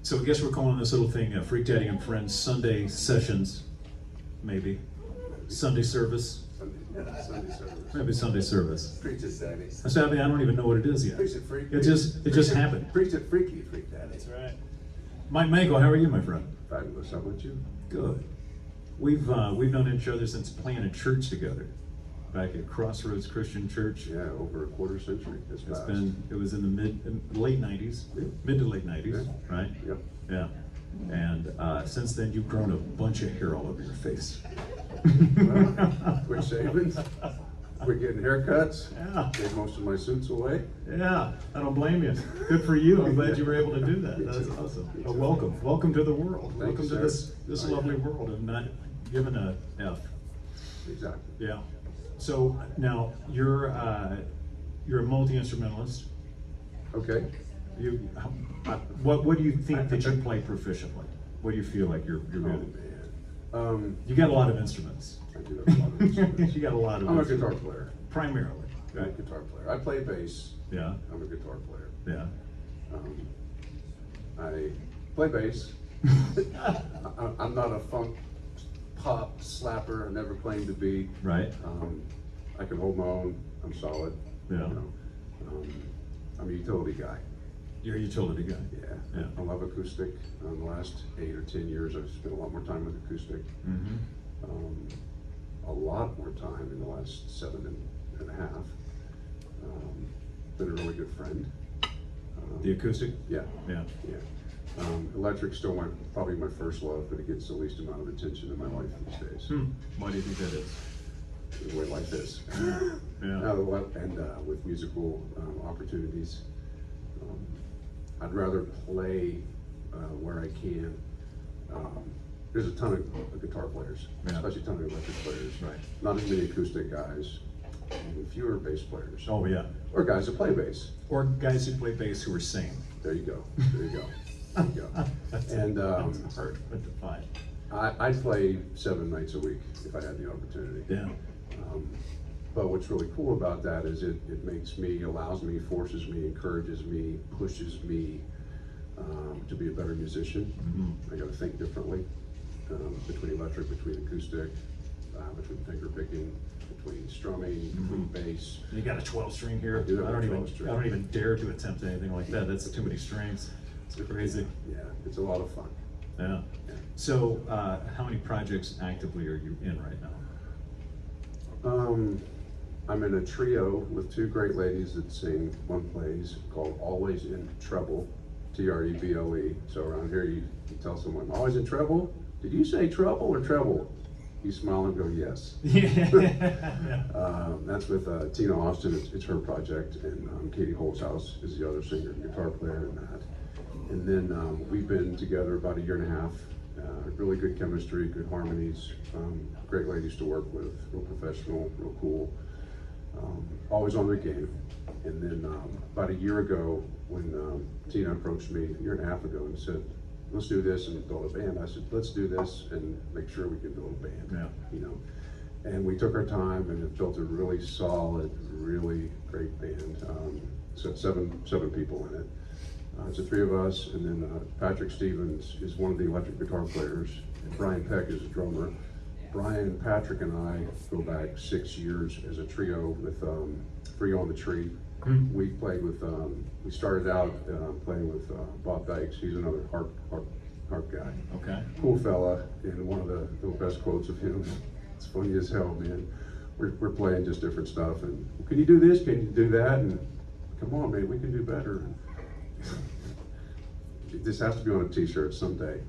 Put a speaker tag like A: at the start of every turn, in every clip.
A: So I guess we're calling this little thing Freakdaddy and Friends Sunday Sessions, maybe. Sunday service.
B: Sunday service.
A: Maybe Sunday service.
B: Preach it, Daddy.
A: I mean, I don't even know what it is yet.
B: Preach it, freak.
A: It just happened.
B: Preach it, freaky, freak daddy.
A: That's right. Mike Mankel, how are you, my friend?
B: Fabulous. How about you?
A: Good. We've known each other since playing in church together, back at Crossroads Christian Church.
B: Yeah, over a quarter century.
A: It was in the late '90s, mid to late '90s,
B: Yeah.
A: right?
B: Yep.
A: Yeah. And since then, you've grown a bunch of hair all over your face.
B: Well, quick shavings. We're getting haircuts.
A: Yeah.
B: Gave most of my suits away.
A: Yeah, I don't blame you. Good for you. I'm glad you were able to do that.
B: Me
A: That's
B: too.
A: awesome.
B: Me
A: Oh,
B: too.
A: welcome to the world.
B: Thank
A: Welcome
B: you,
A: to
B: sir.
A: this
B: Oh, yeah.
A: lovely world of not giving a F.
B: Exactly.
A: Yeah. So now you're a multi-instrumentalist.
B: Okay.
A: What do you think that you play proficiently? What do you feel like you're
B: Oh,
A: good
B: man.
A: at? You got a lot of instruments.
B: I do have a lot of instruments.
A: You got a lot of
B: I'm a
A: instruments.
B: guitar player.
A: Primarily.
B: I'm a
A: Right.
B: guitar player. I play bass.
A: Yeah.
B: I'm a guitar player.
A: Yeah.
B: I play bass. I'm not a funk pop slapper. I never claimed to be.
A: Right.
B: I can hold my own. I'm solid.
A: Yeah.
B: You know. I'm a utility guy.
A: You're a utility guy.
B: Yeah.
A: Yeah.
B: I love acoustic. The last 8 or 10 years, I've spent a lot more time with acoustic.
A: Mm-hmm.
B: A lot more time in the last 7 and a half. Been a really good friend.
A: The acoustic?
B: Yeah.
A: Yeah.
B: Yeah. Electric's still probably my first love, but it gets the least amount of attention in my life these days.
A: Why do you think that is?
B: The way life is.
A: Yeah.
B: And with musical opportunities, I'd rather play where I can. There's a ton of guitar players,
A: Yeah.
B: especially a ton of electric players.
A: Right.
B: Not as many acoustic guys, even fewer bass players.
A: Oh yeah.
B: Or guys that play bass.
A: Or guys who play bass who are sane.
B: There you go. There you go. There you go. And
A: That's hard to define.
B: I'd play 7 nights a week if I had the opportunity.
A: Yeah.
B: But what's really cool about that is it makes me, allows me, forces me, encourages me, pushes me to be a better musician.
A: Mm-hmm.
B: I got to think differently between electric, between acoustic, between finger picking, between strumming, between bass.
A: You got a 12-string here.
B: I do have
A: I
B: a
A: don't
B: 12 string.
A: I don't even dare to attempt anything like that. That's too many strings. It's crazy.
B: Yeah, it's a lot of fun.
A: Yeah.
B: Yeah.
A: So, how many projects actively are you in right now?
B: I'm in a trio with 2 great ladies that sing. One plays called Always in Treble, Treble. So around here you tell someone, always in treble? Did you say trouble or treble? You smile and go, yes.
A: Yeah.
B: That's with Tina Austin, it's her project, and Katie Holzhaus is the other singer and guitar player in that. And then we've been together about 1.5 years. Really good chemistry, good harmonies, great ladies to work with, real professional, real cool, always on their game. And then about 1 year ago, when Tina approached me 1.5 years ago and said, let's do this and build a band. I said, let's do this and make sure we can build a band.
A: Yeah.
B: You know. And we took our time and it built a really solid, really great band. So it's seven people in it. It's the 3 of us, and then Patrick Stevens is one of the electric guitar players, and Brian Peck is a drummer. Brian, Patrick, and I go back 6 years as a trio with Free on the Tree. We played with, we started out playing with Bob Dykes. He's another harp guy.
A: Okay.
B: Cool fella, and one of the best quotes of him. It's funny as hell, man. We're playing just different stuff, and can you do this? Can you do that? And come on, man, we can do better. This has to be on a t-shirt someday.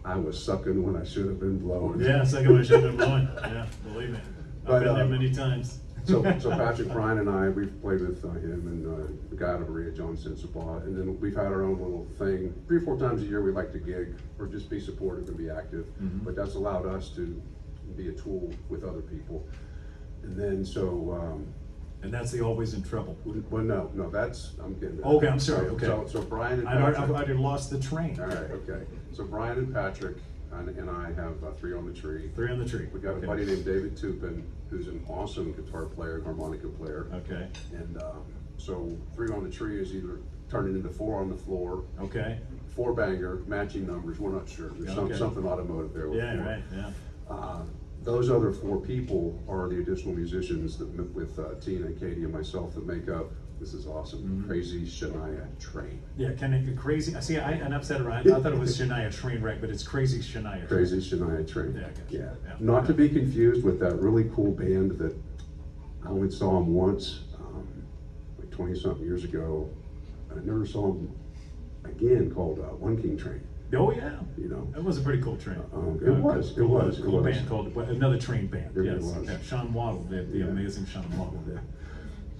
B: I was sucking when I should have been blowing.
A: Yeah, second one should have been blowing. Yeah, believe me. I've
B: But,
A: been there many times.
B: So Patrick, Brian, and I, we've played with him and the guy out of Maria, John Sensabaugh, and then we've had our own little thing. 3 or 4 times a year we like to gig or just be supportive and be active, but that's allowed us to be a tool with other people. And then
A: And that's the Always in Trouble.
B: well, no, that's, I'm getting that.
A: Okay, I'm sorry, okay.
B: So Brian and
A: I've
B: Patrick.
A: already lost the train.
B: All right, okay. So Brian and Patrick and I have 3 on the Tree.
A: 3 on the Tree.
B: We got
A: Okay.
B: a buddy named David Tupin, who's an awesome guitar player and harmonica player.
A: Okay.
B: And so 3 on the Tree is either turn it into 4 on the floor,
A: Okay.
B: 4 banger, matching numbers, we're not sure. There's
A: Okay.
B: something automotive there with
A: Yeah,
B: 4.
A: right, yeah.
B: Those other 4 people are the additional musicians that with Tina, Katie, and myself that make up, this is awesome, Crazy Shania Train.
A: Yeah, can it get crazy? See, I'm upset around. I thought it was Shania Trainwreck, but it's Crazy Shania.
B: Crazy Shania Train.
A: Yeah, I got you. Yeah.
B: Not to be confused with that really cool band that I only saw them once, like 20-something years ago. I never saw them again, called One King Train.
A: Oh yeah,
B: You know,
A: that was a pretty cool train.
B: it was.
A: Cool band called another train band.
B: It
A: Yes,
B: was.
A: yeah, Sean Waddle, the amazing Sean Waddle,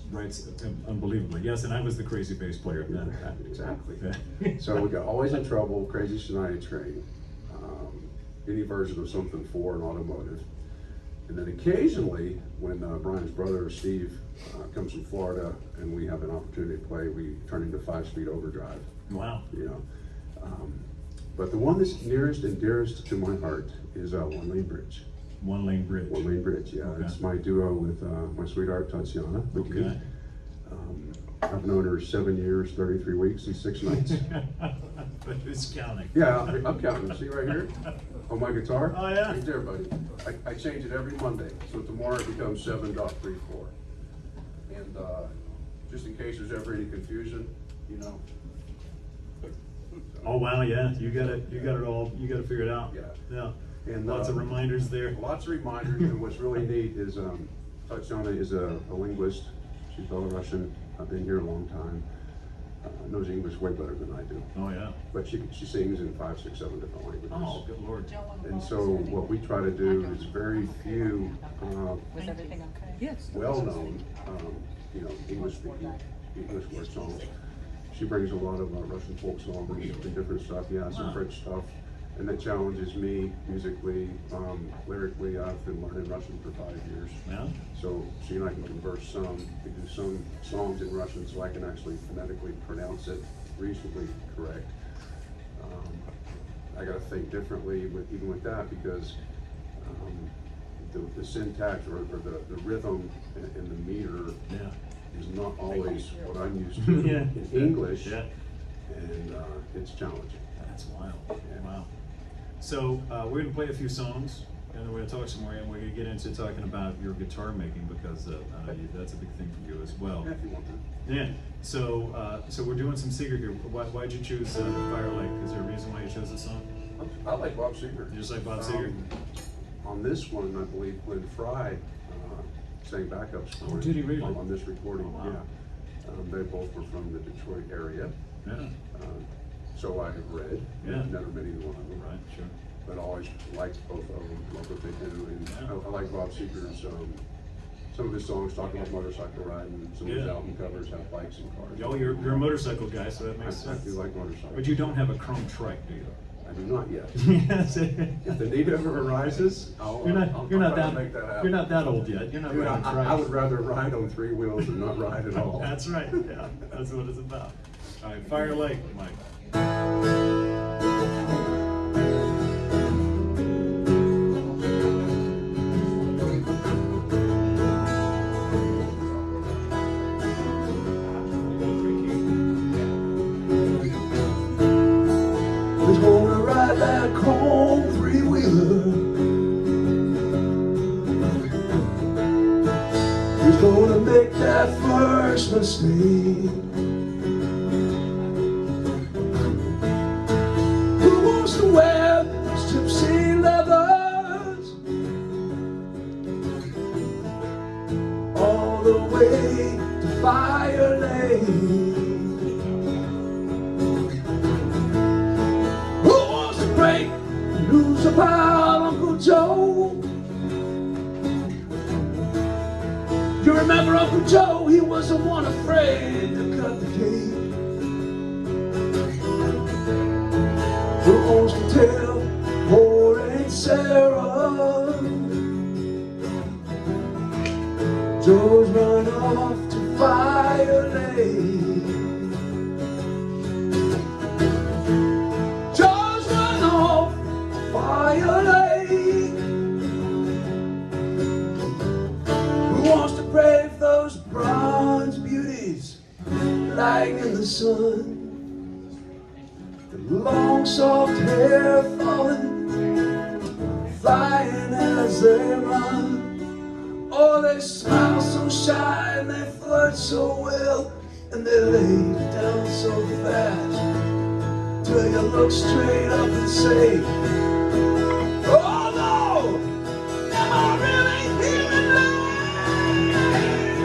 A: writes unbelievably. Yes, and I was the crazy bass player of that.
B: Exactly.
A: Yeah.
B: So we got Always in Trouble, Crazy Shania Train, any version of something for an automotive. And then occasionally, when Brian's brother, Steve, comes from Florida and we have an opportunity to play, we turn into 5-speed overdrive,
A: Wow.
B: you know. But the one that's nearest and dearest to my heart is One Lane Bridge.
A: One Lane Bridge.
B: One Lane Bridge, yeah.
A: Okay.
B: It's my duo with my sweetheart, Tatiana.
A: Okay.
B: I've known her 7 years, 33 weeks, and 6 nights.
A: But who's counting?
B: Yeah, I'm counting. See right here on my guitar?
A: Oh, yeah.
B: Right there, buddy. I change it every Monday, so tomorrow it becomes 7.34. And just in case there's ever any confusion, you know.
A: Oh wow, yeah, you got it all. You got it figured out.
B: Yeah.
A: Yeah.
B: And
A: Lots of reminders there.
B: Lots of reminders, and what's really neat is Tatiana is a linguist. She's Belarusian. I've been here a long time. Knows English way better than I do.
A: Oh yeah.
B: But she sings in 5, 6, 7 different languages.
A: Oh, good lord.
B: And so what we try to do is very few
C: Was everything okay? Yes.
B: well-known, English-speaking, English word songs. She brings a lot of Russian folk songs and different stuff, yeah, some French stuff. And that challenges me musically, lyrically. I've been learning Russian for 5 years.
A: Yeah.
B: So she and I can converse some. We do some songs in Russian so I can actually phonetically pronounce it reasonably correct. I gotta think differently even with that because the syntax or the rhythm and the meter
A: Yeah.
B: is not always what I'm used to
A: Yeah.
B: in English.
A: Yeah.
B: And it's challenging.
A: That's wild.
B: Yeah.
A: Wow. So we're gonna play a few songs, and then we're gonna talk some more, and we're gonna get into talking about your guitar making because that's a big thing for you as well.
B: Yeah, if you want to.
A: Yeah. So we're doing some Seeger here. Why'd you choose Fire Lake? Is there a reason why you chose this song?
B: I like Bob Seger.
A: You just like Bob Seger?
B: On this one, I believe Glenn Fry sang backups for
A: Oh,
B: him
A: did he really?
B: on this recording.
A: Oh, wow.
B: Yeah, they both were from the Detroit area.
A: Yeah.
B: So I have read.
A: Yeah.
B: Never met either one of them.
A: Right. Sure.
B: But I always liked both of them. Love what they do, and
A: Yeah.
B: I like Bob Seger's. Some of his songs talk about motorcycle riding. Some of his
A: Yeah.
B: album covers have bikes and cars.
A: Oh, you're a motorcycle guy, so that
B: I
A: makes sense.
B: do like motorcycles.
A: But you don't have a chrome trike, do you?
B: I do not yet.
A: Yes.
B: If the need ever arises, I'll
A: You're
B: I'll
A: not
B: try
A: that
B: to make that happen.
A: you're not that old yet. You're not
B: Dude,
A: riding
B: I would
A: trikes.
B: rather ride on 3 wheels than not ride at all.
A: That's right. Yeah, that's what it's about. All right, Fire Lake, Mike.
D: Who's gonna ride that chrome 3-wheeler? Who's gonna make that first mistake? Who wants to wear those gypsy leathers all the way to Fire Lake? Break the news about Uncle Joe. You remember Uncle Joe? He wasn't one afraid to cut the cake. Who wants to tell poor Aunt Sarah? Joe's run off to Fire Lake. Fire Lake. Who wants to brave those bronze beauties lying in the sun? long soft hair falling, flying as they run. Oh, they smile so shy and they flirt so well, and they lay down so fast till you look straight up and say, oh no, am I really hearing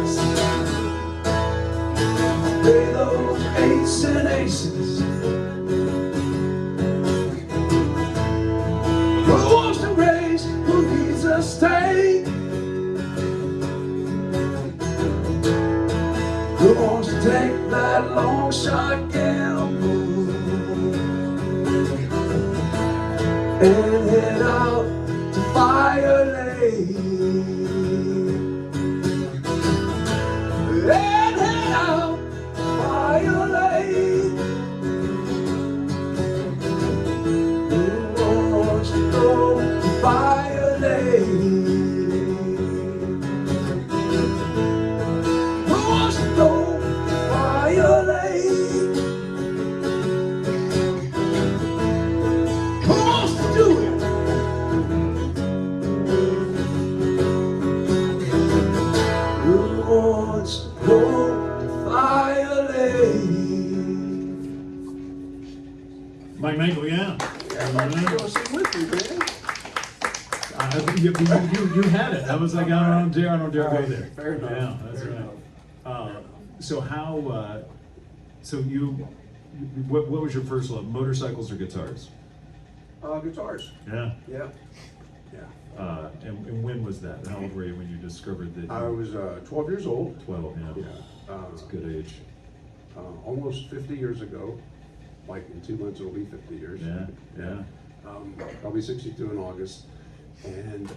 D: this? Play those eights and aces. Who wants to race? Who needs a stake? Who wants to take that long shot gamble and head out to Fire Lake? And head out to Fire Lake. Who wants to go to Fire Lake? Who wants to go to Fire Lake? Who wants to do it? Who wants to go to Fire Lake?
A: Mike Mankel, yeah.
B: Go sing with me, man.
A: You had it. I was like, I don't dare go there.
B: Fair enough.
A: Yeah, that's
B: Fair
A: right.
B: enough.
A: So how? So what was your first love? Motorcycles or guitars?
B: Guitars.
A: Yeah.
B: Yeah. Yeah.
A: And when was that? How old were you when you discovered that?
B: I was 12 years old.
A: 12. Yeah.
B: Yeah.
A: That's a good age.
B: Almost 50 years ago. Like in 2 months, it'll be 50 years.
A: Yeah. Yeah.
B: I'll be 62 in August. And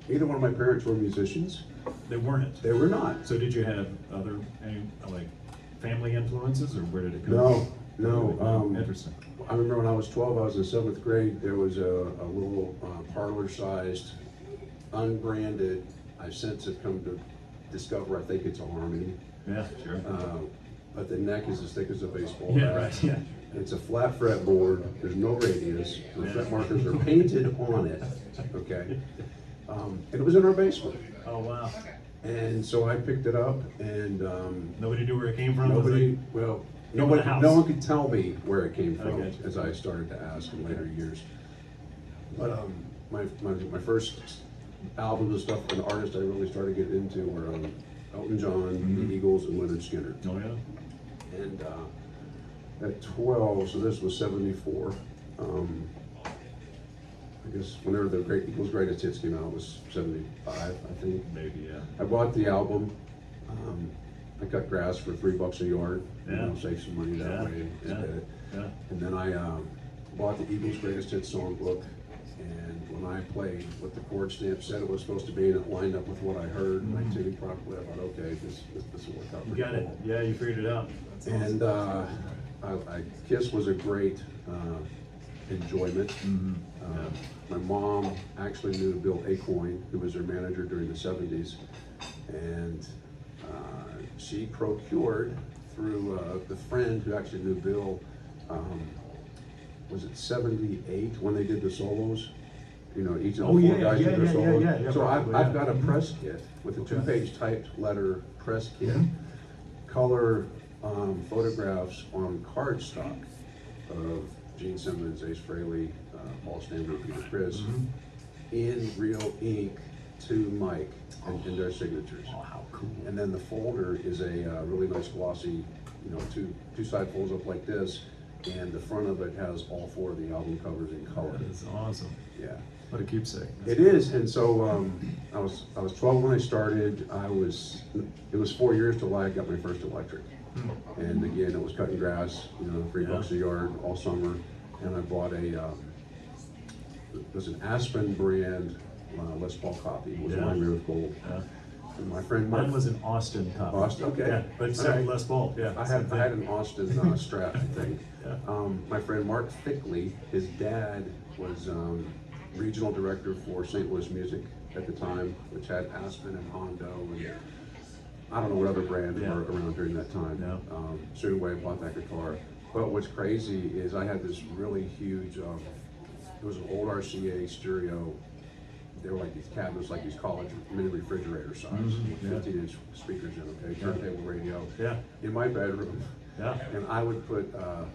B: neither one of my parents were musicians.
A: They weren't.
B: They were not.
A: So did you have any like family influences, or where did it come
B: No,
A: from?
B: no.
A: Interesting.
B: I remember when I was 12, I was in 7th grade, there was a little parlor-sized, unbranded, I've since have come to discover, I think it's a Harmony.
A: Yeah, sure.
B: But the neck is as thick as a baseball
A: Yeah,
B: bat.
A: right. Yeah.
B: It's a flat fretboard, there's no radius, the fret markers are painted on it, okay? And it was in our basement.
A: Oh wow.
B: And so I picked it up and
A: Nobody knew where it came from.
B: nobody,
A: Was
B: no one could tell me where it came from
A: Okay.
B: as I started to ask in later years. But my first albums and stuff, and artists I really started getting into were Elton John, the Eagles, and Leonard Skinner.
A: Oh yeah.
B: And at 12, so this was 74. I guess whenever the Eagles' Greatest Hits came out, it was 75, I think.
A: Maybe yeah.
B: I bought the album. I cut grass for $3 a yard.
A: Yeah.
B: Save some money that way.
A: Yeah.
B: Did it.
A: Yeah.
B: And then I bought the Eagles' Greatest Hits songbook. And when I played what the chord stamp said it was supposed to be, and it lined up with what I heard, and I tuned properly, I thought, okay, this will work out.
A: You
B: pretty
A: got it.
B: cool.
A: Yeah, you figured it out. That's
B: And Kiss was a great enjoyment. My mom actually knew Bill Acoin, who was her manager during the 70s, and she procured through the friend who actually knew Bill, was it 78 when they did the solos? You know, each of the four guys did their solos. So I've got a press kit with a 2-page typed letter press kit, color photographs on cardstock of Gene Simmons, Ace Frehley, Paul Stanley, Peter Criss, in real ink to Mike and in their signatures.
A: Oh, how cool.
B: And then the folder is a really nice glossy, two side folds up like this, and the front of it has all 4 of the album covers in color.
A: That is awesome.
B: Yeah.
A: What a keepsake.
B: It is, and so I was 12 when I started. It was 4 years till I got my first electric, and again it was cutting grass, $3 a yard all summer, and I bought it was an Aspen brand Les Paul copy. It was a lime with gold.
A: Yeah.
B: And my friend Mark,
A: Mine was an Austin copy.
B: Austin, okay.
A: Yeah, but it's
B: All right.
A: Les Paul. Yeah.
B: I had an Austin Strat thing.
A: Yeah.
B: My friend Mark Fickley, his dad was regional director for St. Louis Music at the time, which had Aspen and Hondo and I don't know what other brands were around during that time.
A: Yeah.
B: Straight away I bought that guitar. But what's crazy is I had this really huge, it was an old RCA stereo. They were like these cabinets, like these college mini refrigerator size, 15-inch speakers in, okay, turntable radio.
A: Yeah.
B: In my bedroom.
A: Yeah.
B: And I would put the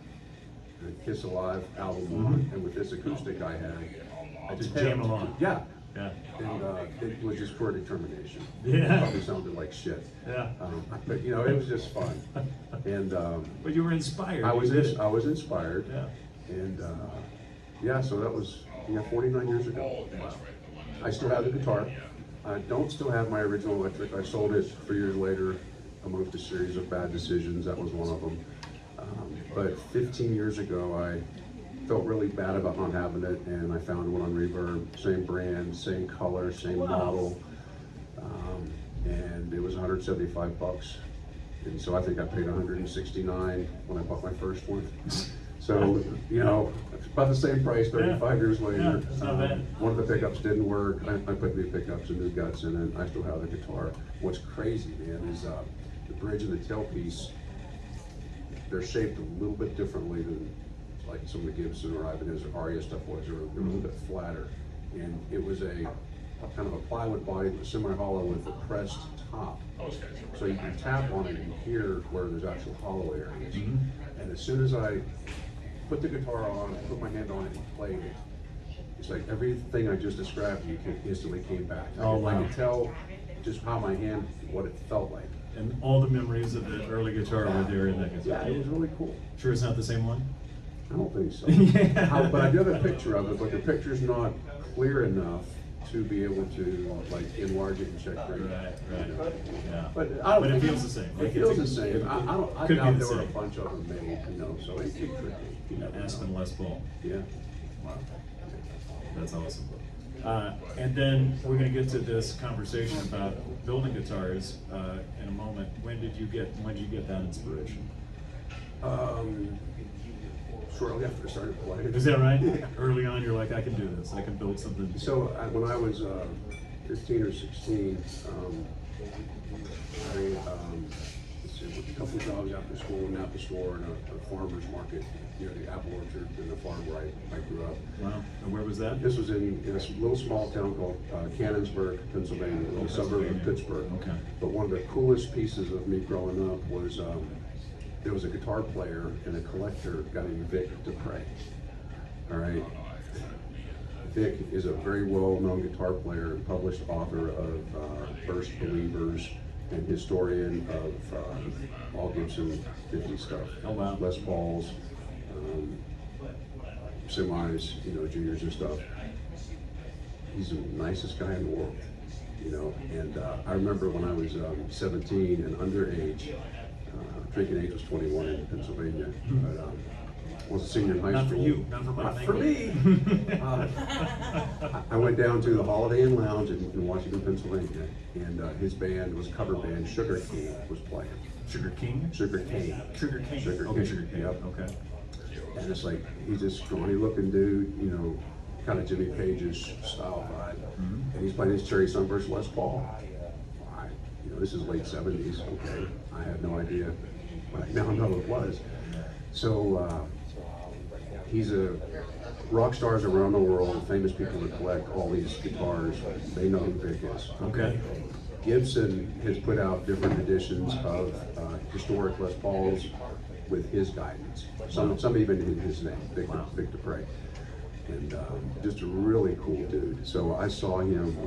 B: Kiss Alive album on, and with this acoustic I had, I
A: Just jam along.
B: Yeah.
A: Yeah.
B: And it was just pure determination.
A: Yeah.
B: It probably sounded like shit.
A: Yeah.
B: But you know, it was just fun. And
A: But you were inspired.
B: I
A: You
B: was
A: did it.
B: I was inspired.
A: Yeah.
B: And yeah, so that was 49 years ago. I still have the guitar. I don't still have my original electric. I sold it 3 years later amongst a series of bad decisions. That was one of them. But 15 years ago, I felt really bad about not having it, and I found one on Reverb, same brand, same color, same model, and it was 175 bucks. And so I think I paid 169 when I bought my first one. So, you know, it's about the same price 35 years later.
A: Yeah, it's not bad.
B: One of the pickups didn't work. I put new pickups and new guts in it. I still have the guitar. What's crazy, man, is the bridge and the tailpiece, they're shaped a little bit differently than like some of the Gibson or Ibanez or Aria stuff was. They're a little bit flatter. And it was a kind of a plywood body that was semi-hollow with a pressed top. So you can tap on it and hear where there's actual hollow areas. And as soon as I put the guitar on, put my hand on it and played it, it's like everything I just described to you instantly came back.
A: Oh, wow.
B: I could tell just how my hand, what it felt like.
A: And all the memories of the early guitar were there in that guitar.
B: Yeah, it was really cool.
A: Sure it's not the same one?
B: I don't think so.
A: Yeah.
B: But I do have a picture of it, but the picture's not clear enough to be able to like enlarge it and check for it.
A: Right, yeah.
B: But I don't
A: But it
B: think-
A: feels the same.
B: It
A: Like,
B: feels
A: it's
B: the
A: a-
B: same. I
A: could be
B: doubt
A: the
B: there were a
A: same.
B: bunch of them made, you know, so it could be. You know,
A: Aspen Les Paul.
B: Yeah.
A: Wow. That's awesome. And then we're gonna get to this conversation about building guitars in a moment. When did you get that inspiration?
B: Shortly after I started playing.
A: Is that right?
B: Yeah.
A: Early on, you're like, I can do this. I can build something.
B: So when I was 15 or 16, I let's see, worked a couple of jobs after school in an apple store and a farmer's market near the apple orchard in the farm where I grew up.
A: Wow. And where was that?
B: This was in a little small town called Cannonsburg, Pennsylvania, a little suburb of Pittsburgh.
A: Okay.
B: But one of the coolest pieces of me growing up was there was a guitar player and a collector, a guy named Vic Dupre. All right. Vic is a very well-known guitar player and published author of First Believers and historian of all Gibson 50 stuff.
A: Oh, wow.
B: Les Pauls, semis, you know, juniors and stuff. He's the nicest guy in the world, you know. And I remember when I was 17 and underage, drinking age was 21 in Pennsylvania, but was a senior in high
A: Not
B: school.
A: for you, not for my
B: Not for me. I went down to the Holiday Inn Lounge in Washington, Pennsylvania, and his band was cover band Sugar King was playing.
A: Sugar King?
B: Sugar Cane.
A: Sugar Cane.
B: Sugar
A: Okay,
B: Cane.
A: Sugar Cane.
B: Yep.
A: Okay.
B: And it's like, he's this scrawny looking dude, you know, kind of Jimmy Page's style vibe. And he's playing his Cherry Sunburst Les Paul. You know, this is late 70s, okay. I had no idea, but I now know it was. So he's a rock stars around the world, famous people that collect all these guitars, they know who Vic is.
A: Okay.
B: Gibson has put out different editions of historic Les Pauls with his guidance. Some even in his name, Vic Dupre. And just a really cool dude. So I saw him,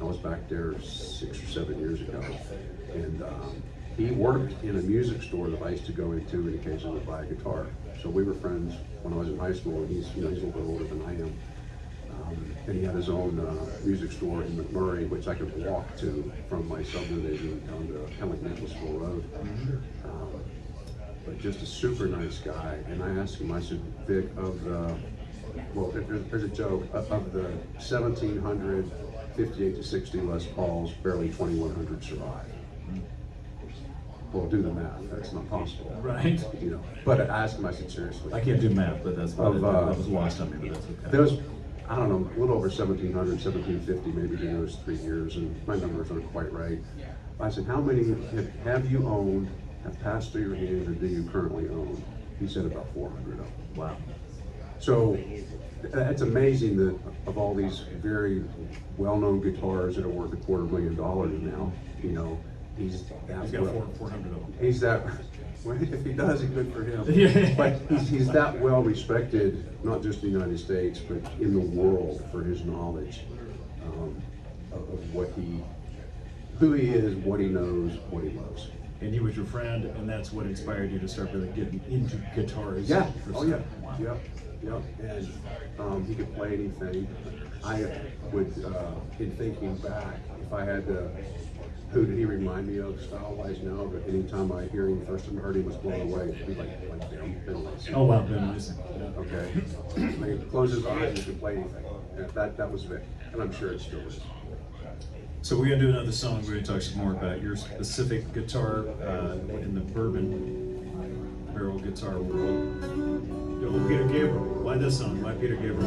B: I was back there 6 or 7 years ago, and he worked in a music store that I used to go into and occasionally buy a guitar. So we were friends when I was in high school, and he's, you know, he's a little bit older than I am. And he had his own music store in McMurray, which I could walk to from my subdivision down to kind of like Maplesville Road. But just a super nice guy. And I asked him, I said, Vic, of the, well, there's a joke, of the 1,700 58 to 60 Les Pauls, barely 2,100 survive. Well, do the math, that's not possible.
A: Right.
B: You know, but I asked him, I said, seriously.
A: I can't do math, but that's
B: Of,
A: that was lost on me, but that's okay.
B: There was, I don't know, a little over 1,700, 1,750 maybe during those 3 years, and my numbers aren't quite right. I said, how many have you owned, have passed through your hands, or do you currently own? He said about 400 of them.
A: Wow.
B: So it's amazing that of all these very well-known guitars that are worth $250,000 now, you know, he's that
A: He's got 400 of them.
B: He's that. Well, if he does, it's good for him.
A: Yeah.
B: But he's that well respected, not just in the United States, but in the world for his knowledge of what who he is, what he knows, what he loves.
A: And he was your friend, and that's what inspired you to start really getting into guitars.
B: Yeah.
A: per
B: Oh
A: se.
B: yeah.
A: Wow.
B: Yep. Yep. And he could play anything. I would, in thinking back, if I had to, who did he remind me of style-wise now? But anytime I hear him, first time I heard him was blown away. It'd be like Ben Lacy.
A: Oh wow, Ben Mason. Yeah.
B: Okay. He could close his eyes and could play anything. That was Vic, and I'm sure it still is.
A: So we're gonna do another song. We're gonna talk some more about your specific guitar in the bourbon barrel guitar world. Yo, Peter Gabriel. Why this song? Why Peter Gabriel?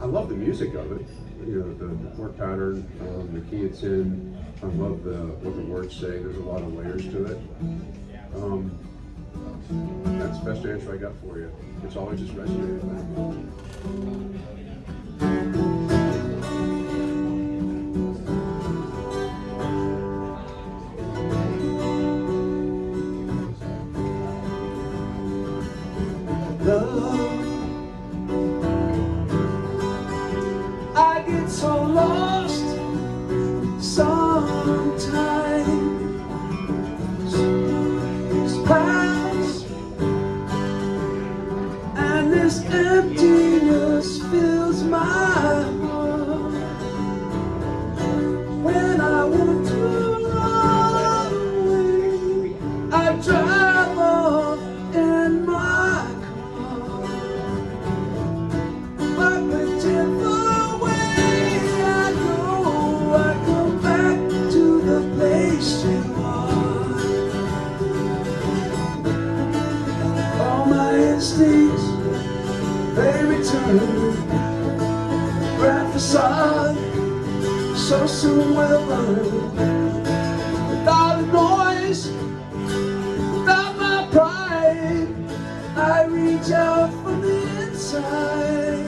B: I love the music of it. You know, the chord pattern, the key it's in. I love what the words say. There's a lot of layers to it. That's the best answer I got for you. It's always just resonated with me.
D: I get so lost sometimes. Years pass, and this emptiness fills my heart. When I want to run away, I drive off in my car. But whichever way I go, I come back to the place you are. All my instincts, they return. Grand facade, so soon will burn. Without a noise, without my pride, I reach out from the inside.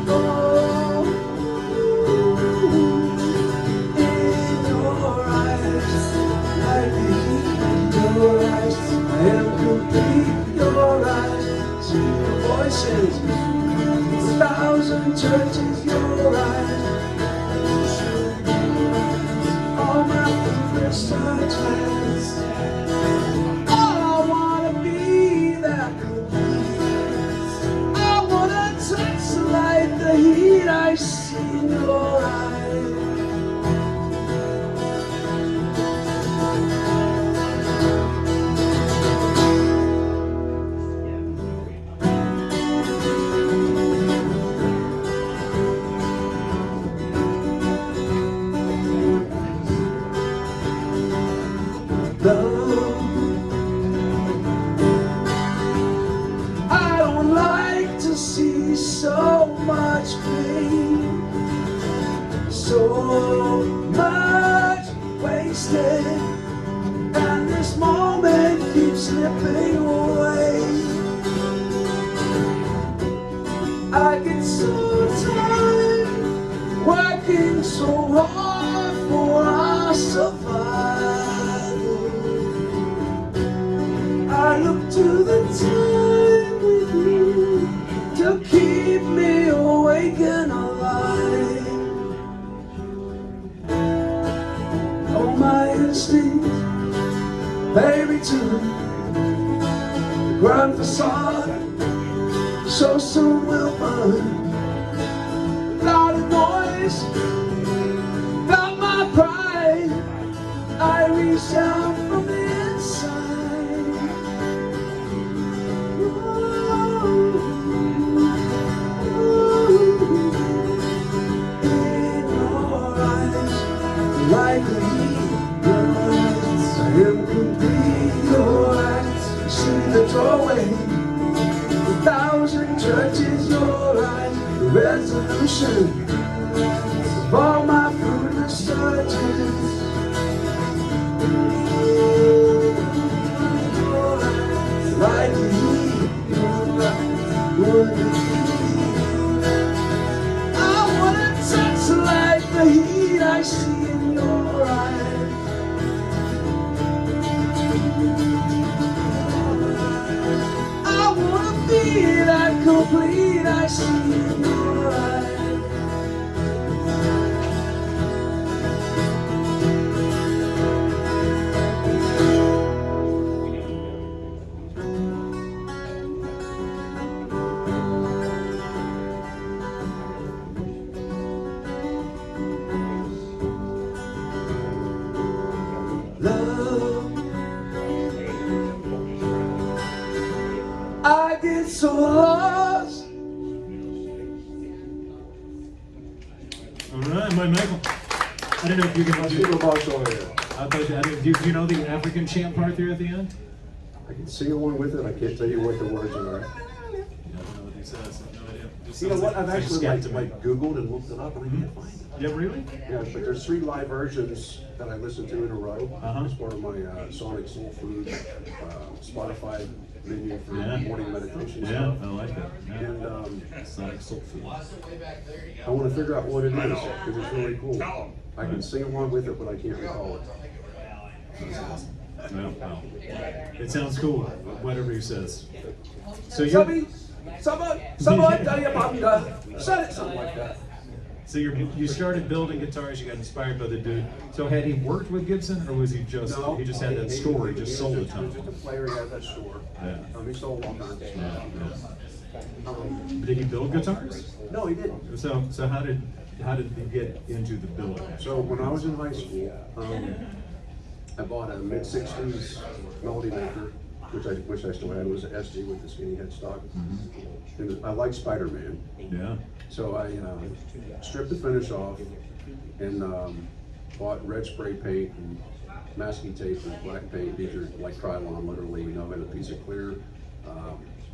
D: Oh, in your eyes, I need your eyes. I am complete. Your eyes, your voices, 1,000 churches. Your eyes, all my first touches. I wanna be that complete. I wanna touch the light, the heat I see in your eyes. I don't like to see so much pain, so much wasted, and this moment keeps slipping away. I get so tired, working so hard for our survival. I look to the time with you to keep me awake and alive. Oh, my instincts, they return. The grand facade so soon will burn. Without a noise, without my pride, I reach out from the inside. In your eyes, like a heat, your eyes, I am complete. Your eyes, you see the doorway, 1,000 churches. Your eyes, the resolution of all my fruitless searches. complete, I see in your eyes. Love, I get so lost.
A: All right, my Michael. I don't know if you can do. Do you know the African chant part there at the end?
B: I can sing along with it. I can't tell you what the words are.
A: Yeah, I don't know what he says. I have no idea. Just
B: You know
A: sounds
B: what?
A: like-
B: I've
A: like
B: actually
A: scat to me.
B: Googled and looked it up, and I can't find it.
A: Yeah, really?
B: Yeah, but there's 3 live versions that I listen to in a row.
A: Uh-huh.
B: As part of my Sonic Soul Food Spotify menu for
A: Yeah.
B: morning meditation
A: Yeah,
B: stuff.
A: I like that. Yeah.
B: And
A: Sonic Soul Food.
B: I want to figure out what it is because it's really cool. I can sing along with it, but I can't recall it.
A: Well, it sounds cool, whatever he says. So you,
D: Somebody, tell you about said it, something like that.
A: so you started building guitars. You got inspired by the dude. So had he worked with Gibson, or was he just he just had that store? He just sold a
B: He
A: ton.
B: was just a player. He had that store.
A: Yeah.
B: He sold all kinds of stuff.
A: Did he build guitars?
B: No, he didn't.
A: So how did he get into the building?
B: So when I was in high school, I bought a mid-60s Melody Maker, which I still had. It was an SD with the skinny headstock. And I like Spider-Man.
A: Yeah.
B: So I stripped the finish off and bought red spray paint and masking tape and black paint. These are like Krylon, literally, and a piece of clear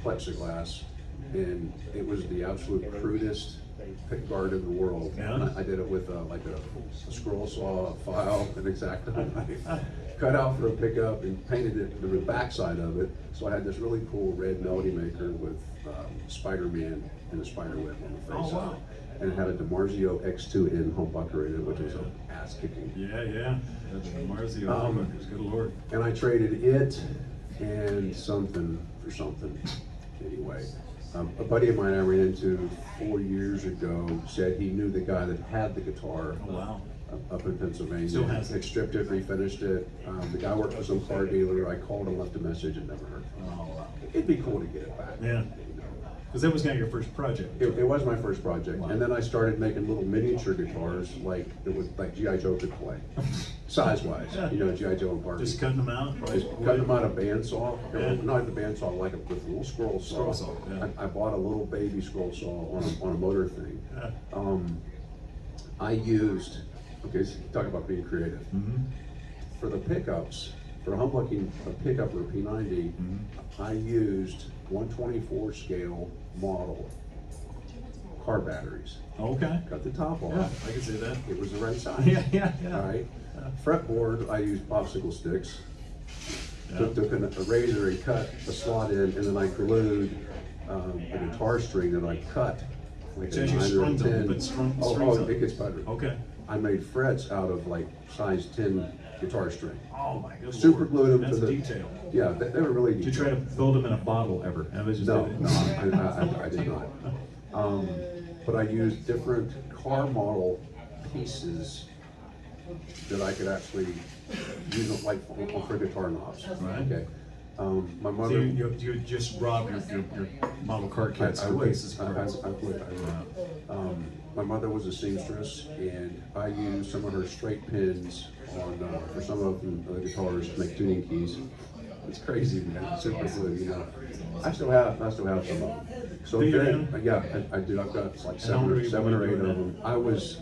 B: plexiglass. And it was the absolute crudest pick guard in the world.
A: Yeah.
B: I did it with like a scroll saw, a file, an X-Acto knife, cut out for a pickup and painted it to the backside of it. So I had this really cool red Melody Maker with Spider-Man and a spider web on the face.
A: Oh, wow.
B: And it had a DiMarzio X2N humbucker in it, which was an ass kicking.
A: Yeah. That's Marzio humbuckers. Good lord.
B: And I traded it and something for something. Anyway, a buddy of mine I ran into 4 years ago said he knew the guy that had the guitar.
A: Oh, wow.
B: Up in Pennsylvania.
A: Still has it.
B: He stripped it, refinished it. The guy worked for some car dealer. I called him, left a message, and never heard from him.
A: Oh, wow.
B: It'd be cool to get it back.
A: Yeah. Because that was kind of your first project.
B: It was my first project,
A: Wow.
B: and then I started making little miniature guitars, like G.I. Joe could play, size-wise.
A: Yeah.
B: G.I. Joe and Barbie.
A: Just cutting them out.
B: Just cutting them out of bandsaw.
A: Yeah.
B: Not the bandsaw, like with a little scroll saw.
A: Scroll saw, yeah.
B: I bought a little baby scroll saw on a motor thing.
A: Yeah.
B: I used. Okay, so talk about being creative.
A: Mm-hmm.
B: For the pickups, for humbucking a pickup or a P90, I used 124 scale model car batteries.
A: Okay.
B: Cut the top off.
A: Yeah, I can see that.
B: It was the right size.
A: Yeah.
B: All right. Fretboard, I used popsicle sticks.
A: Yeah.
B: Took a razor and cut a slot in, and then I glued a guitar string that I cut. Like
A: So
B: a
A: as you
B: 9 or a
A: strung them,
B: 10.
A: but strings
B: Oh,
A: up.
B: it gets better.
A: Okay.
B: I made frets out of like size 10 guitar string.
A: Oh my good
B: Super
A: lord.
B: glued them
A: That's
B: to the
A: detail.
B: Yeah, they were really
A: Did you
B: detailed.
A: try to build them in a bottle ever? I was just
B: No, I did not. But I used different car model pieces that I could actually use like for guitar knobs.
A: Right.
B: Okay. My
A: So
B: mother.
A: you just rob your model car kits
B: I
A: for
B: would.
A: pieces of parts.
B: I would. My mother was a seamstress, and I used some of her straight pins on for some of the guitars to make tuning keys. It's crazy, man. Super glue, I still have some of them. So
A: Do you
B: then,
A: really?
B: yeah, I do. I've got like
A: how old were you
B: seven
A: when
B: or
A: you
B: eight
A: were
B: of them. I was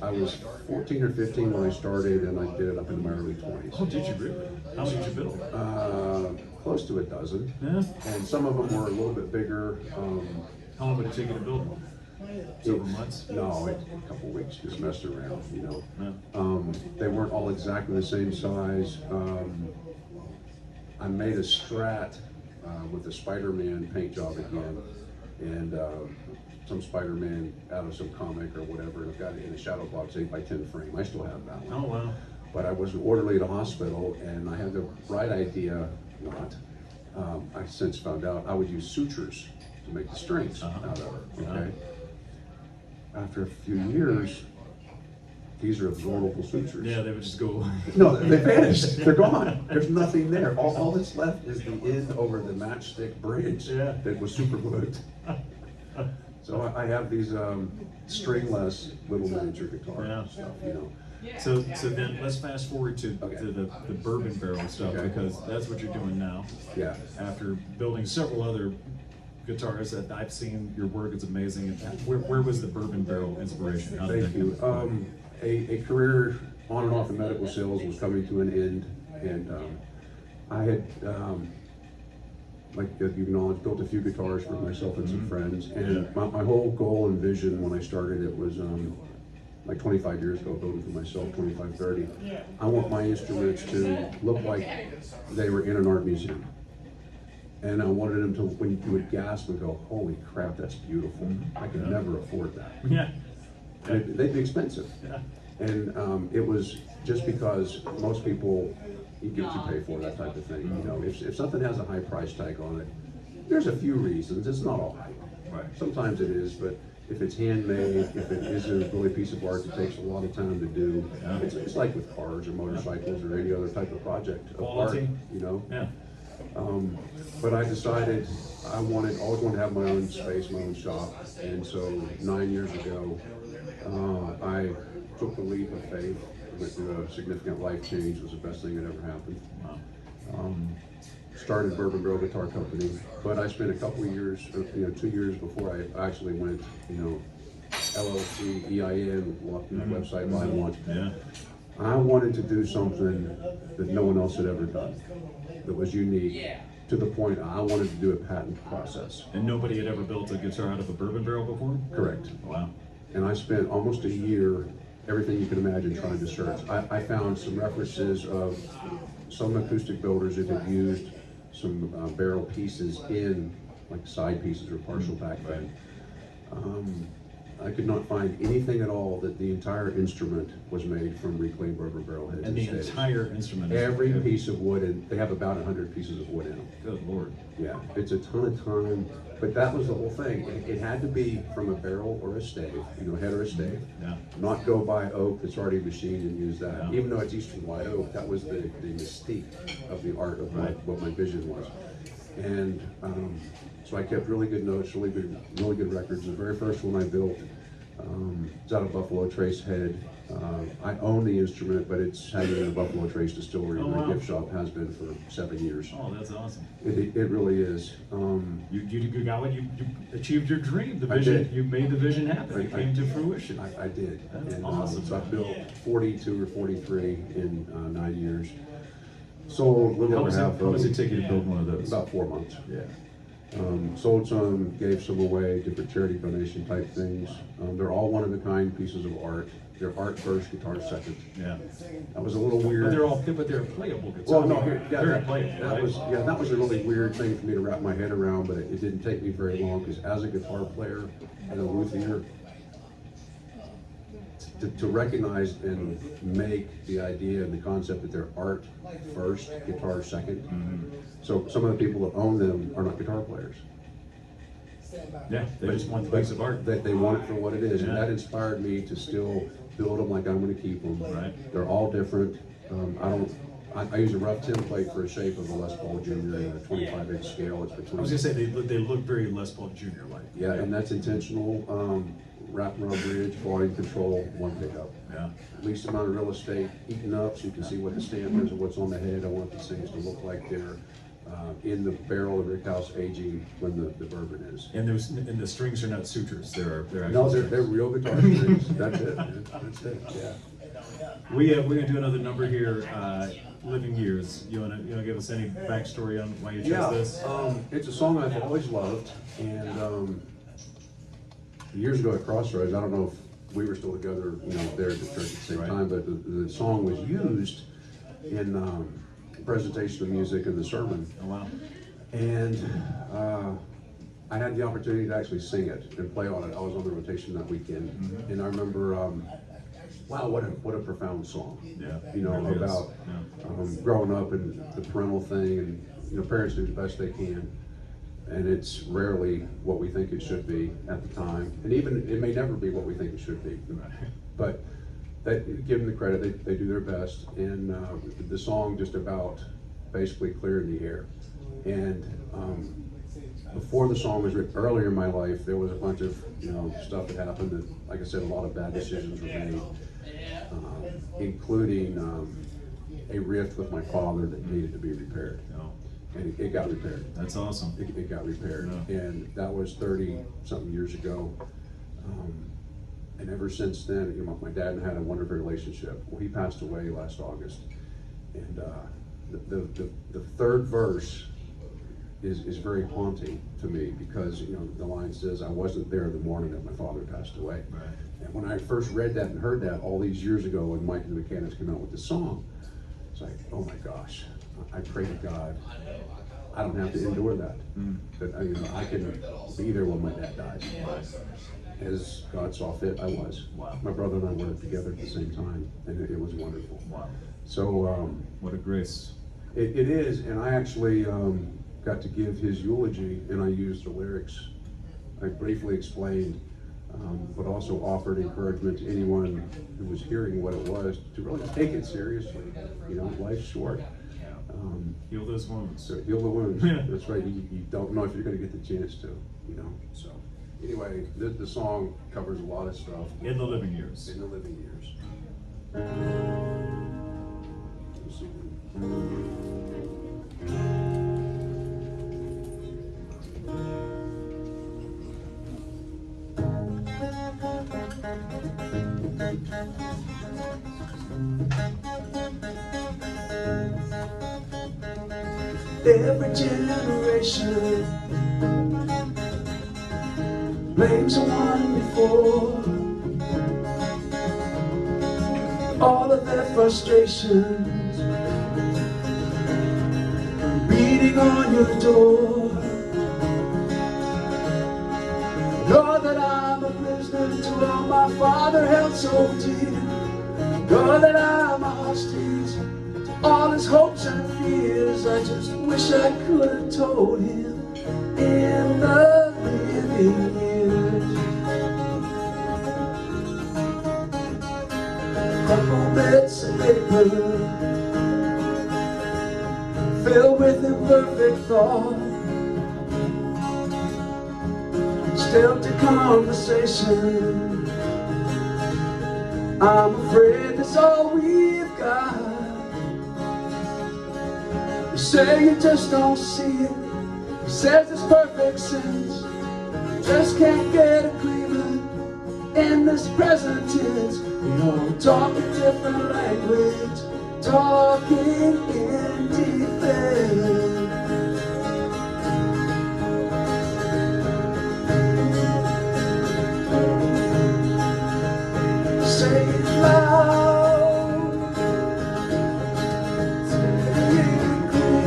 B: 14 or 15 when I started, and I did it up into my early 20s.
A: Oh, did you really? How many did you build?
B: Close to a dozen.
A: Yeah.
B: And some of them were a little bit bigger.
A: How long would it take you to build them? Several months?
B: No, a couple weeks, just messed around,
A: Yeah.
B: They weren't all exactly the same size. I made a Strat with the Spider-Man paint job again, and some Spider-Man out of some comic or whatever, and I've got it in a shadow box 8x10 frame. I still have that one.
A: Oh, wow.
B: But I was an orderly at a hospital, and I had the right idea, not. I since found out I would use sutures to make the strings
A: Uh-huh.
B: out of it, okay? After a few years, these are absorbable sutures.
A: Yeah, they would just go away.
B: No, they vanished. They're gone. There's nothing there. All that's left is the end over the matchstick bridge
A: Yeah.
B: that was super glued. So I have these stringless little miniature guitar
A: Yeah.
B: stuff, you know.
A: So then let's fast forward to
B: Okay.
A: the bourbon barrel stuff,
B: Okay.
A: because that's what you're doing now.
B: Yeah.
A: After building several other guitars that I've seen, your work is amazing. And where was the bourbon barrel inspiration? How did
B: Thank
A: that
B: you.
A: come?
B: A career on and off in medical sales was coming to an end, and I had, like you acknowledged, built a few guitars for myself and some friends. And my whole goal and vision when I started it was like 25 years ago, building for myself, 25, 30. I want my instruments to look like they were in an art museum. And I wanted them to, when you would gasp and go, holy crap, that's beautiful. I could never afford that.
A: Yeah.
B: And they'd be expensive.
A: Yeah.
B: And it was just because most people, you get what you pay for, that type of thing. You know, if something has a high price tag on it, there's a few reasons. It's not all hype.
A: Right.
B: Sometimes it is, but if it's handmade, if it is a really piece of art that takes a lot of time to do,
A: Yeah.
B: it's like with cars or motorcycles or any other type of project of
A: Quality.
B: art, you know.
A: Yeah.
B: But I decided I always wanted to have my own space, my own shop, and so 9 years ago, I took the leap of faith. Went through a significant life change. It was the best thing that ever happened.
A: Wow.
B: Started Bourbon Barrel Guitar Company, but I spent a couple of years, 2 years before I actually went, LLC, EIN, website live launch.
A: Yeah.
B: I wanted to do something that no one else had ever done, that was unique, to the point I wanted to do a patent process.
A: And nobody had ever built a guitar out of a bourbon barrel before?
B: Correct.
A: Wow.
B: And I spent almost a year, everything you can imagine, trying to search. I found some references of some acoustic builders that had used some barrel pieces in, like side pieces or partial back bend. I could not find anything at all that the entire instrument was made from reclaimed bourbon barrel heads
A: And the
B: staves.
A: entire instrument is
B: Every piece of wood, and they have about 100 pieces of wood in them.
A: Good Lord.
B: Yeah, it's a ton of time, but that was the whole thing. It had to be from a barrel or a stave, head or a stave.
A: Yeah.
B: Not go buy oak that's already machined and use that.
A: Yeah.
B: Even though it's Eastern white oak, that was the mystique of the art of what my vision was. And so I kept really good notes, really good records. The very first one I built, it's out of Buffalo Trace head. I own the instrument, but it's hanging in a Buffalo Trace distillery in
A: Oh,
B: my
A: wow.
B: gift shop, has been for 7 years.
A: Oh, that's awesome.
B: It really is.
A: You got what you achieved your dream. The
B: I
A: vision.
B: did.
A: You made the vision happen. It
B: I-
A: came to fruition.
B: I did.
A: That's
B: And,
A: awesome.
B: So I built 42 or 43 in 9 years. Sold a little over half
A: How
B: of
A: does it
B: them.
A: take you to build one of those?
B: About 4 months.
A: Yeah.
B: Sold some, gave some away, different charity donation type things. They're all one-of-a-kind pieces of art. They're art first, guitar second.
A: Yeah.
B: That was a little weird.
A: But they're playable guitars.
B: Well, no, here, yeah,
A: Very
B: that,
A: playable.
B: that
A: right?
B: was a really weird thing for me to wrap my head around, but it didn't take me very long, because as a guitar player and a luthier, to recognize and make the idea and the concept that they're art first, guitar second. So some of the people that own them are not guitar players.
A: Yeah. They just want the piece of art.
B: They want it for what it is, and
A: Yeah.
B: that inspired me to still build them like I'm going to keep them.
A: Right.
B: They're all different. I use a rough template for a shape of a Les Paul Junior in a 25-inch scale. It's between.
A: I was gonna say they look very Les Paul Jr. like.
B: Yeah, and that's intentional. Wrap around bridge, volume control, one pickup.
A: Yeah.
B: Least amount of real estate eaten up, so you can see what the stamp is and what's on the head. I want these things to look like they're in the barrel of rickhouse aging when the bourbon is.
A: And the strings are not sutures. They're
B: No,
A: actually
B: they're real guitar strings. That's it, man. That's it. Yeah.
A: we're gonna do another number here. Living Years. You wanna give us any backstory on why you chose this?
B: It's a song I've always loved, and years ago at Crossroads, I don't know if we were still together, there at the church at the same
A: Right.
B: time, but the song was used in presentation of music in the sermon,
A: Oh wow.
B: and I had the opportunity to actually sing it and play on it. I was on the rotation that weekend, and I remember, wow, what a profound song.
A: Yeah.
B: About
A: Yeah.
B: growing up and the parental thing, and parents do the best they can. and it's rarely what we think it should be at the time, and even it may never be what we think it should be. But give them the credit; they do their best, and the song just about basically cleared the air. And before the song was written, earlier in my life, there was a bunch of stuff that happened that, like I said, a lot of bad decisions were made, including a rift with my father that needed to be repaired. And it got repaired.
A: That's awesome.
B: It got repaired,
A: Yeah.
B: and that was 30-something years ago. And ever since then, my dad and I had a wonderful relationship. Well, he passed away last August, and the third verse is very haunting to me because the line says, "I wasn't there the morning that my father passed away."
A: Right.
B: And when I first read that and heard that all these years ago, when Mike and the Mechanics came out with the song, it's like, oh my gosh, I pray to God I don't have to endure that. That I can be there when my dad dies. As God saw fit, I was.
A: Wow.
B: My brother and I worked together at the same time, and it was wonderful.
A: Wow.
B: So
A: What a grace.
B: it is, and I actually got to give his eulogy, and I used the lyrics. I briefly explained, but also offered encouragement to anyone who was hearing what it was to really take it seriously. Life's short.
A: Heal those wounds.
B: So heal the wounds.
A: Yeah.
B: That's right. You don't know if you're going to get the chance to. So anyway, the song covers a lot of stuff.
A: In the living years.
B: In the living years. Let's see.
D: Every generation blames the one before. All of their frustrations beating on your door. Know that I'm a prisoner to all my father held so dear. Know that I'm a hostage to all his hopes and fears. I just wish I could have told him in the living years. Couple bits of paper filled with imperfect thought, still to conversation. I'm afraid that's all we've got. You say you just don't see it. He says it's perfect sense. Just can't get agreement in this present tense. We all talk a different language, talking in defense. Say it loud, say it clear.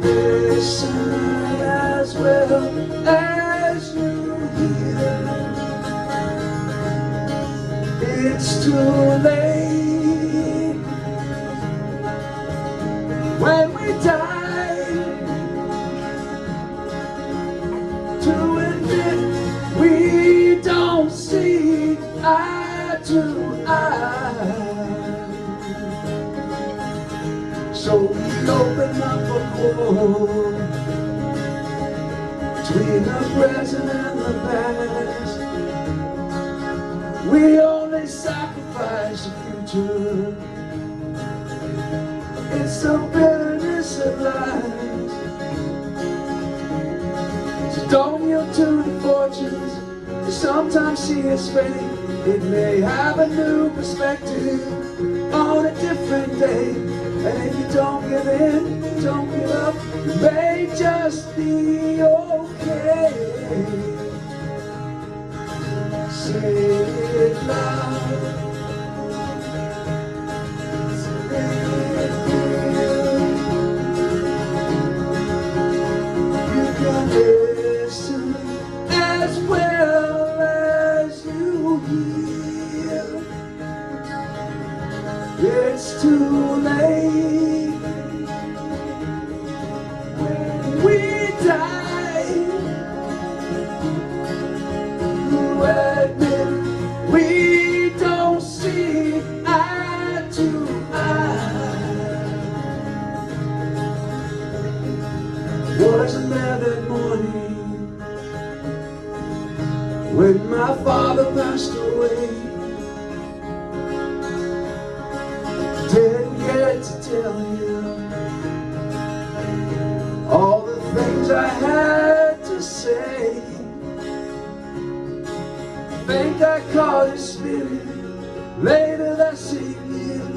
D: Listen as well as you hear. It's too late when we die to admit we don't see eye to eye. So we open up a quote between the present and the past. We only sacrifice the future. It's the bitterness that lies. So don't yield to the fortunes you sometimes see as fate. It may have a new perspective on a different day. And if you don't give in, don't give up, you may just be okay. Say it loud, say it clear. You can listen as well as you hear. It's too late wasn't there that morning when my father passed away. Didn't get to tell you all the things I had to say. Think I caught his spirit later that same year.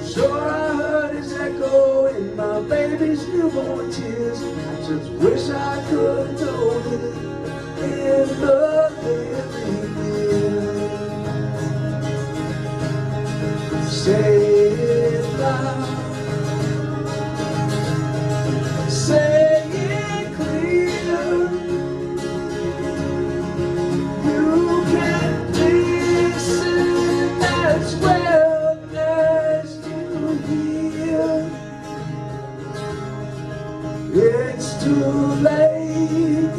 D: Sure, I heard his echo in my baby's newborn tears. Just wish I could have told it in the living year. Say it loud, say it clear. You can listen as well as you hear. It's too late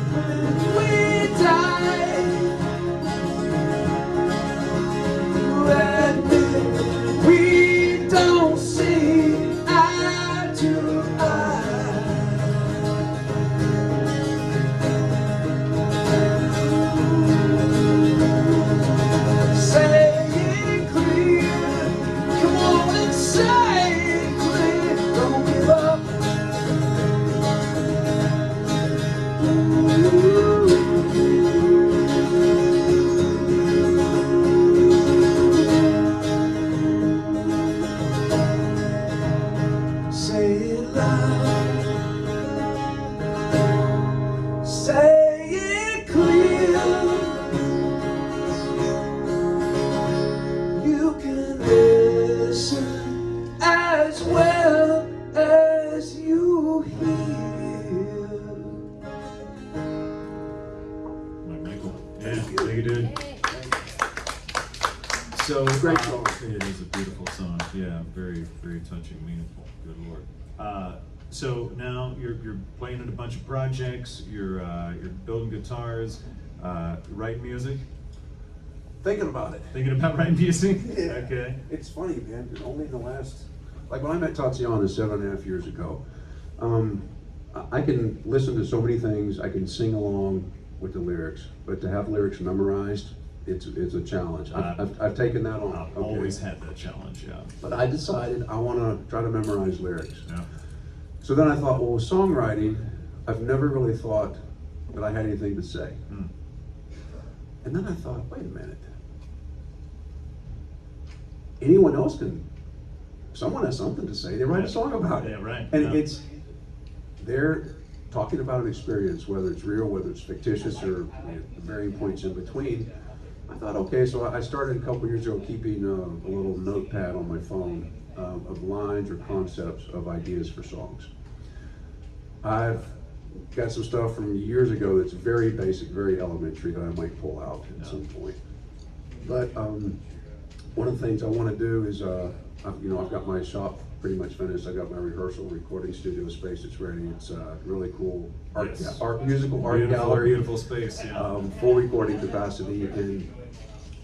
D: when we die. When we don't see eye to eye. Say it clear, come on and say it clear. Don't give up. Say it loud, say it clear. You can listen as well as you hear.
A: Michael. Yeah, thank you, dude. So
B: Great song.
A: It is a beautiful song. Yeah, very, very touching, meaningful. Good Lord. So now you're playing in a bunch of projects. You're building guitars, writing music.
B: Thinking about it.
A: Thinking about writing music.
B: Yeah.
A: Okay.
B: It's funny, man, because only in the last, like when I met Tatiana 7.5 years ago, I can listen to so many things, I can sing along with the lyrics, but to have lyrics memorized, it's a challenge. I've taken that on.
A: I've
B: okay?
A: always had that challenge. Yeah.
B: But I decided I want to try to memorize lyrics.
A: Yeah.
B: So then I thought, well, with songwriting, I've never really thought that I had anything to say.
A: Hmm.
B: And then I thought, wait a minute. Anyone else someone has something to say, they write a song about it.
A: Yeah, right.
B: And
A: Yeah.
B: they're talking about an experience, whether it's real, whether it's fictitious, or varying points in between. I thought, okay, so I started a couple years ago keeping a little notepad on my phone of lines or concepts of ideas for songs. I've got some stuff from years ago that's very basic, very elementary that I might pull out at some point. But one of the things I want to do is, I've got my shop pretty much finished. I got my rehearsal recording studio space that's ready. It's a really cool musical art gallery.
A: Beautiful space. Yeah.
B: Full recording capacity. And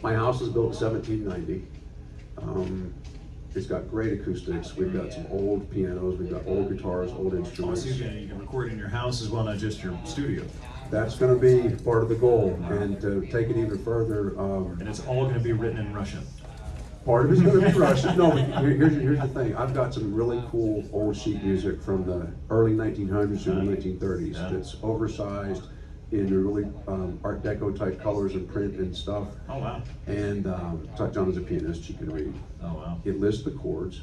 B: my house was built in 1790. It's got great acoustics. We've got some old pianos. We've got old guitars, old instruments.
A: So you can record in your house as well, not just your studio.
B: That's going to be part of the goal. And to take it even further,
A: And it's all going to be written in Russian.
B: part of it's going to be Russian. No, but here's the thing. I've got some really cool old sheet music from the early 1900s to the 1930s that's oversized in really Art Deco type colors and print and stuff.
A: Oh, wow.
B: And Tatiana's a pianist. She can read.
A: Oh, wow.
B: It lists the chords.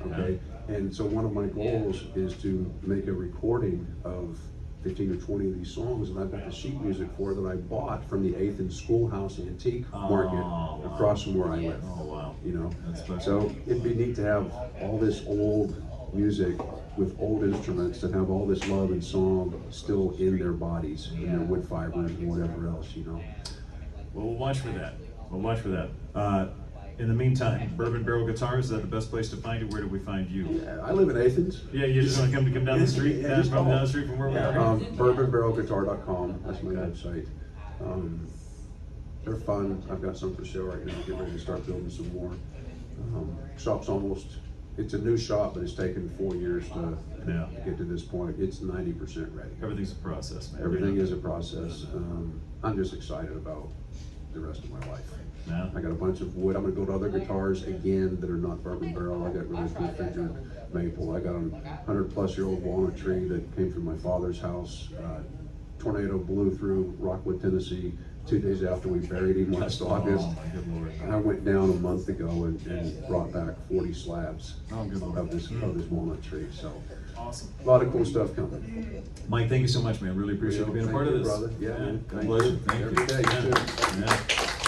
B: Okay. And so one of my goals is to make a recording of 15 or 20 of these songs, and I've got the sheet music for that I bought from the 8th and Schoolhouse Antique Market across from where I live.
A: Oh, wow.
B: You know,
A: That's special.
B: so it'd be neat to have all this old music with old instruments that have all this love and song still in their bodies, in their wood fibers and whatever else, you know.
A: Well, we'll watch for that. We'll watch for that. In the meantime, Bourbon Barrel Guitars, is that the best place to find you? Where do we find you?
B: Yeah, I live in Athens.
A: Yeah, you just want to come down the street?
B: Yeah, just
A: from
B: call.
A: down the street from where we are?
B: Bourbonbarrelguitar.com. That's my website. They're fun. I've got some for sale right now. Get ready to start building some more. Shop's almost it's a new shop, but it's taken 4 years to
A: Yeah.
B: get to this point. It's 90% ready.
A: Everything's a process, man.
B: Everything is a process. I'm just excited about the rest of my life.
A: Yeah.
B: I got a bunch of wood. I'm gonna go to other guitars again that are not bourbon barrel. I got really cool figured maple. I got a 100-plus-year-old walnut tree that came from my father's house. Tornado blew through Rockwood, Tennessee, 2 days after we buried him last August.
A: Oh, my good Lord.
B: And I went down a month ago and brought back 40 slabs
A: Oh, good Lord.
B: of this walnut tree. So
A: Awesome.
B: a lot of cool stuff coming.
A: Mike, thank you so much, man. Really appreciate you being a part of
B: Thank
A: this.
B: you, brother. Yeah, man.
A: God
B: Thank
A: bless
B: you.
A: you. Thank
B: Every
A: you.
B: day, you too.
A: Yeah.